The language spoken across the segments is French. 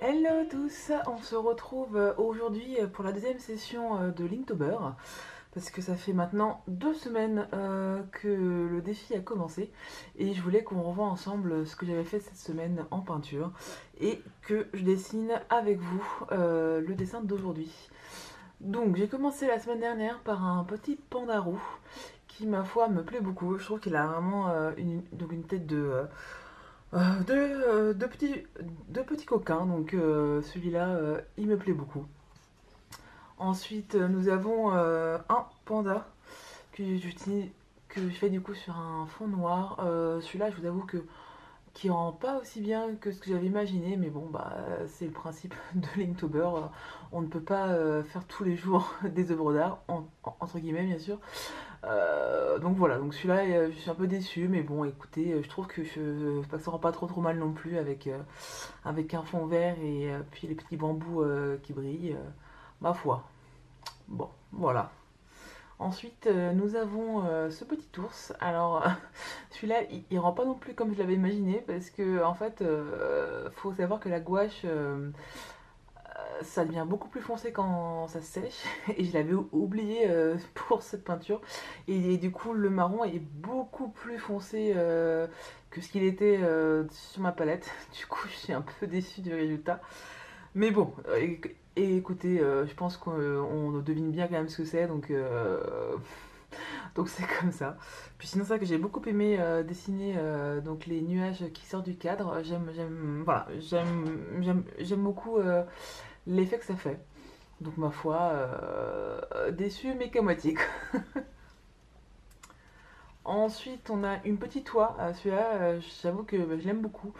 Hello à tous, on se retrouve aujourd'hui pour la deuxième session de Linktober parce que ça fait maintenant 2 semaines que le défi a commencé et je voulais qu'on revoie ensemble ce que j'avais fait cette semaine en peinture et que je dessine avec vous le dessin d'aujourd'hui. Donc j'ai commencé la semaine dernière par un petit pandarou qui ma foi me plaît beaucoup. Je trouve qu'il a vraiment une tête de petits coquins, donc celui-là, il me plaît beaucoup. Ensuite, nous avons un panda que je fais du coup sur un fond noir. Celui-là, je vous avoue que qui rend pas aussi bien que ce que j'avais imaginé, mais bon, bah, c'est le principe de Linktober. On ne peut pas faire tous les jours des œuvres d'art, entre guillemets, bien sûr. Donc voilà, donc celui-là, je suis un peu déçu, mais bon, écoutez, je trouve que ça rend pas trop mal non plus avec un fond vert et puis les petits bambous qui brillent. Ma foi. Bon, voilà. Ensuite, nous avons ce petit ours. Alors, celui-là, il rend pas non plus comme je l'avais imaginé, parce que en fait, faut savoir que la gouache, ça devient beaucoup plus foncé quand ça sèche et je l'avais oublié pour cette peinture et du coup le marron est beaucoup plus foncé que ce qu'il était sur ma palette. Du coup je suis un peu déçue du résultat, mais bon, et écoutez, je pense qu'on devine bien quand même ce que c'est, donc c'est comme ça. Puis sinon, c'est vrai que j'ai beaucoup aimé dessiner donc les nuages qui sortent du cadre. Voilà, j'aime beaucoup l'effet que ça fait. Donc ma foi, déçu mais qu'à moitié. Ensuite, on a une petite oie. Celui-là, j'avoue que bah, je l'aime beaucoup.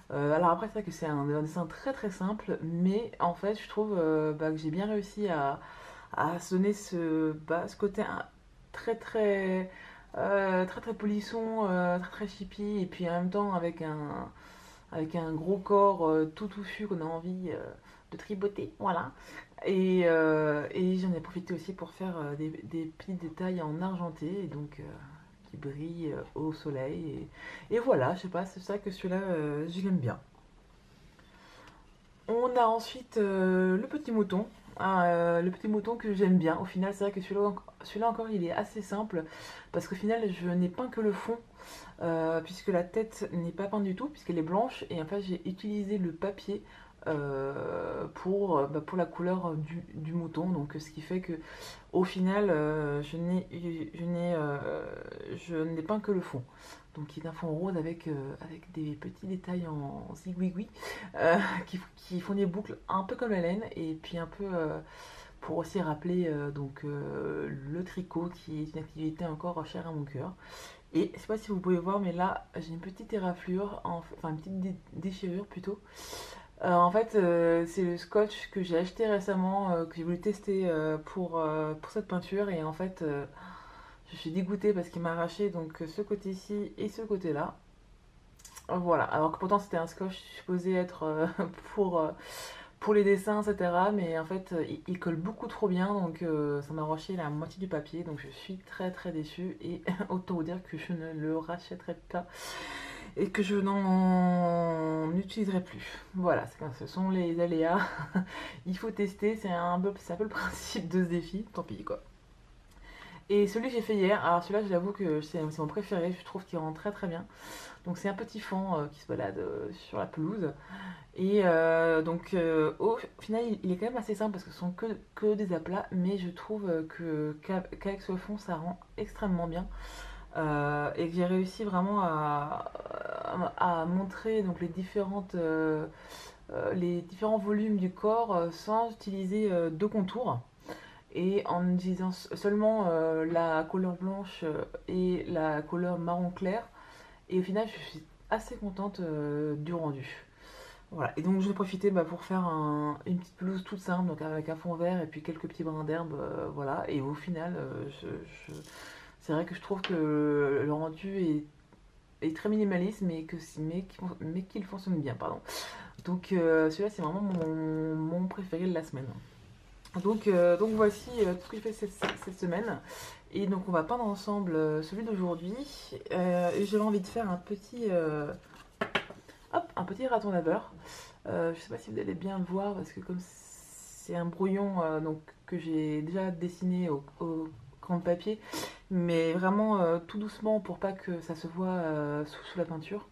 Alors après, c'est vrai que c'est un dessin très simple, mais en fait, je trouve bah, que j'ai bien réussi à sonner ce côté très polisson, très chippy, et puis en même temps avec un gros corps tout touffu qu'on a envie de triboter, voilà. Et j'en ai profité aussi pour faire des petits détails en argenté, et donc qui brillent au soleil. Et voilà, je sais pas, c'est ça que celui-là, je l'aime bien. On a ensuite le petit mouton. Le petit mouton que j'aime bien. Au final, c'est vrai que celui-là encore, il est assez simple parce qu'au final, je n'ai peint que le fond puisque la tête n'est pas peinte du tout, puisqu'elle est blanche. Et en fait, j'ai utilisé le papier pour la couleur du mouton. Donc, ce qui fait que au final, je n'ai peint que le fond. Donc, il est un fond rose avec des petits détails en zigouigui qui font des boucles un peu comme la laine et puis un peu pour aussi rappeler le tricot qui est une activité encore chère à mon cœur. Et je sais pas si vous pouvez voir, mais là j'ai une petite éraflure, enfin une petite déchirure plutôt. En fait, c'est le scotch que j'ai acheté récemment, que j'ai voulu tester pour cette peinture. Et en fait, je suis dégoûtée parce qu'il m'a arraché donc ce côté-ci et ce côté-là. Voilà, alors que pourtant c'était un scotch supposé être pour, euh, pour les dessins, etc. Mais en fait, il colle beaucoup trop bien, donc ça m'a arraché la moitié du papier. Donc je suis très déçue et autant vous dire que je ne le rachèterai pas et que je n'en utiliserai plus. Voilà, ce sont les aléas. Il faut tester, c'est un peu le principe de ce défi. Tant pis quoi. Et celui que j'ai fait hier, alors celui-là, je l'avoue que c'est mon préféré. Je trouve qu'il rend très bien. Donc c'est un petit fond qui se balade sur la pelouse. Et au final, il est quand même assez simple parce que ce sont que des aplats, mais je trouve qu'avec ce fond, ça rend extrêmement bien. Et que j'ai réussi vraiment à montrer donc les différents volumes du corps sans utiliser de contour et en utilisant seulement la couleur blanche et la couleur marron clair. Et au final, je suis assez contente du rendu. Voilà, et donc je vais profiter pour faire une petite pelouse toute simple, donc avec un fond vert et puis quelques petits brins d'herbe, voilà. Et au final, c'est vrai que je trouve que le rendu est très minimaliste, mais qu'il fonctionne bien, pardon. Donc celui-là, c'est vraiment mon préféré de la semaine. Donc voici tout ce que j'ai fait cette semaine. Et donc on va peindre ensemble celui d'aujourd'hui. Et j'avais envie de faire un petit raton laveur. Je ne sais pas si vous allez bien le voir parce que comme c'est un brouillon donc, que j'ai déjà dessiné au crayon de papier, mais vraiment tout doucement pour pas que ça se voit sous la peinture.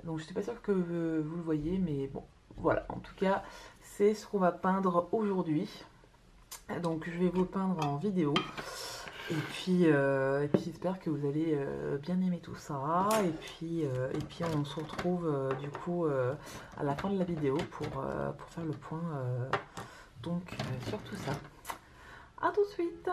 Donc je suis pas sûre que vous le voyez, mais bon, voilà. En tout cas, c'est ce qu'on va peindre aujourd'hui. Donc je vais vous le peindre en vidéo. Et puis j'espère que vous allez bien aimer tout ça. Et puis on se retrouve du coup à la fin de la vidéo pour faire le point sur tout ça. A tout de suite.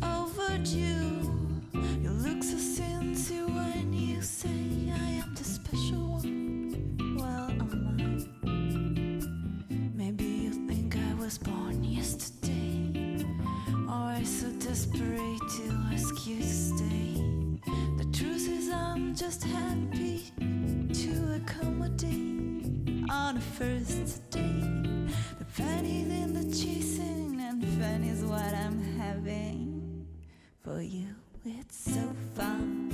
Overdue. You look so sincere when you say I am the special one. Well, am I? Maybe you think I was born yesterday, or I so desperate to ask you to stay. The truth is I'm just happy to accommodate on a first date. The pennies in the chasing, and fun is what I'm having. For you, it's so fun.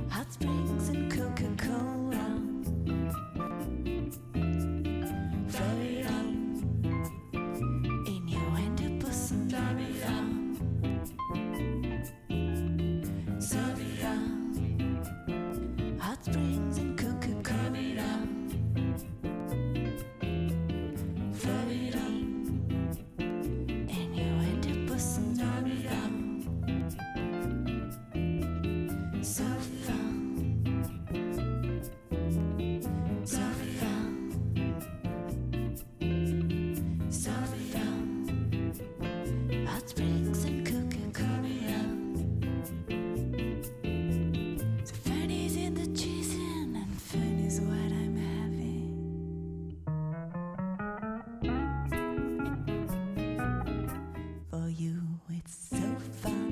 Hot springs and Coca-Cola. Very young. Innuendo some fun. So fun. Hot springs and Coca-Cola. Very young. Innuendo some fun. So fun, so fun, so fun. Hot springs and Coca-Cola. So fun is in the chasing, and fun is what I'm having. For you, it's so fun.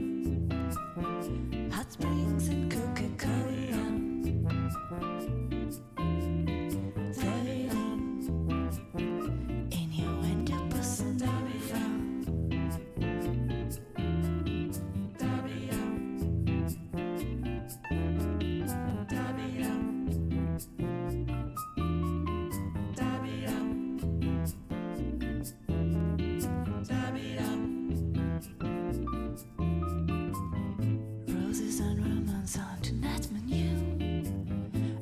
Hot springs and Coca-Cola. Fading innuendo bossa nova. Roses and romance on tonight's menu.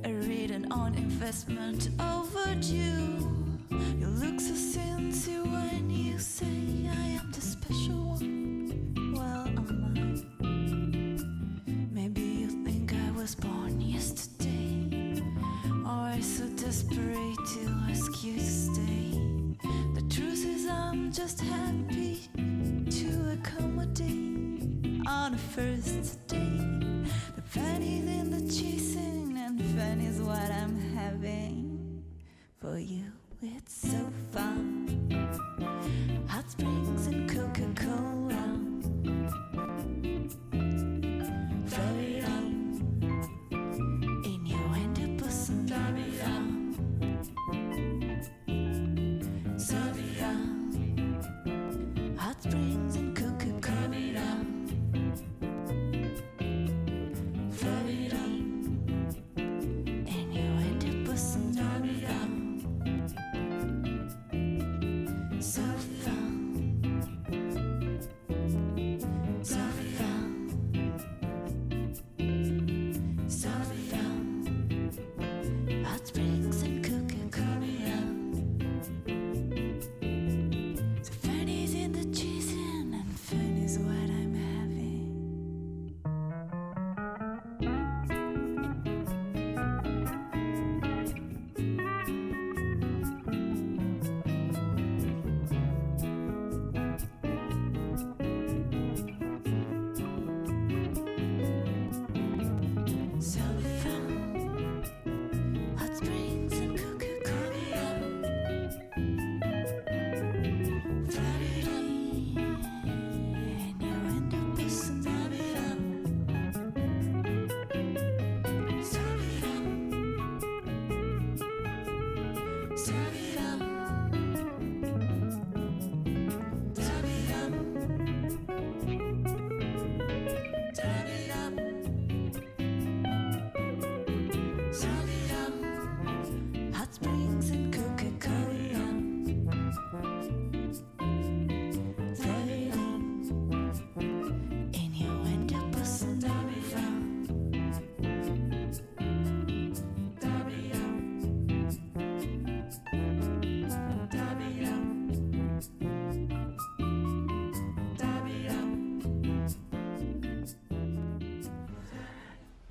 A reading on investment overdue. You look so sincere when you say I am the special one. Well, am I? Maybe you think I was born yesterday, or I so desperate to ask you to stay. The truth is I'm just happy to accommodate on a first date. The pennies in the chasing, and fun is what I'm having. For you, it's so fun. Hot springs and Coca-Cola. Very young. Innuendo bossa nova.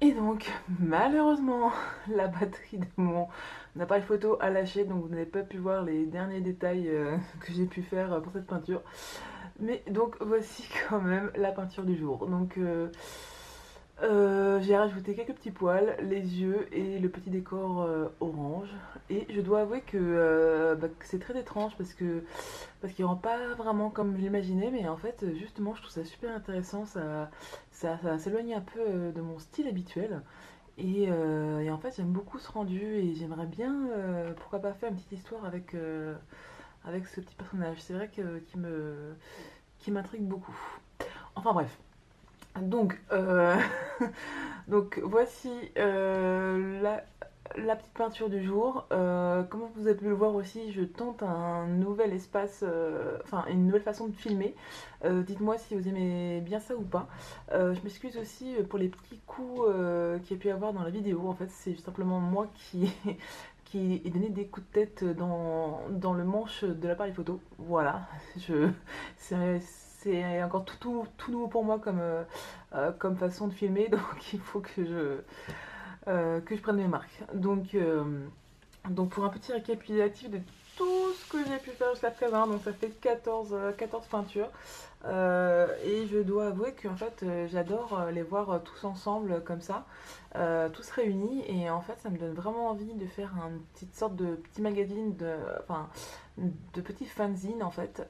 Et donc, malheureusement, la batterie de mon appareil photo a lâché, donc vous n'avez pas pu voir les derniers détails que j'ai pu faire pour cette peinture. Mais donc, voici quand même la peinture du jour. Donc, j'ai rajouté quelques petits poils, les yeux et le petit décor orange. Et je dois avouer que c'est très étrange parce qu'il rend pas vraiment comme je l'imaginais, mais en fait, justement, je trouve ça super intéressant. Ça s'éloigne un peu de mon style habituel. Et en fait, j'aime beaucoup ce rendu et j'aimerais bien, pourquoi pas, faire une petite histoire avec ce petit personnage. C'est vrai qui m'intrigue beaucoup. Enfin bref. Donc, donc voici la petite peinture du jour. Comme vous avez pu le voir aussi, je tente un nouvel espace, enfin une nouvelle façon de filmer. Dites-moi si vous aimez bien ça ou pas. Je m'excuse aussi pour les petits coups qu'il y a pu y avoir dans la vidéo. En fait, c'est simplement moi qui ai donné des coups de tête dans le manche de l'appareil photo. Voilà, je, c'est encore tout nouveau pour moi comme façon de filmer, donc il faut que je prenne mes marques. Donc pour un petit récapitulatif de tout ce que j'ai pu faire jusqu'à présent, donc ça fait 14 peintures. Et je dois avouer qu'en fait j'adore les voir tous ensemble comme ça, tous réunis, et en fait ça me donne vraiment envie de faire une petite sorte de petit magazine, enfin, de petits fanzines en fait,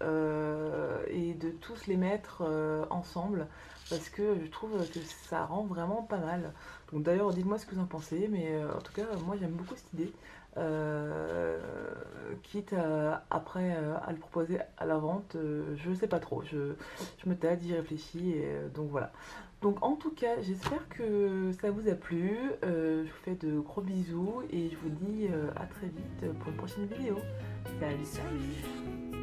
et de tous les mettre ensemble parce que je trouve que ça rend vraiment pas mal. Donc d'ailleurs dites-moi ce que vous en pensez, mais en tout cas moi j'aime beaucoup cette idée. Euh, Quitte après à le proposer à la vente, je sais pas trop, je me tâte, j'y réfléchis, et donc voilà. Donc en tout cas, j'espère que ça vous a plu, je vous fais de gros bisous et je vous dis à très vite pour une prochaine vidéo. Salut, salut!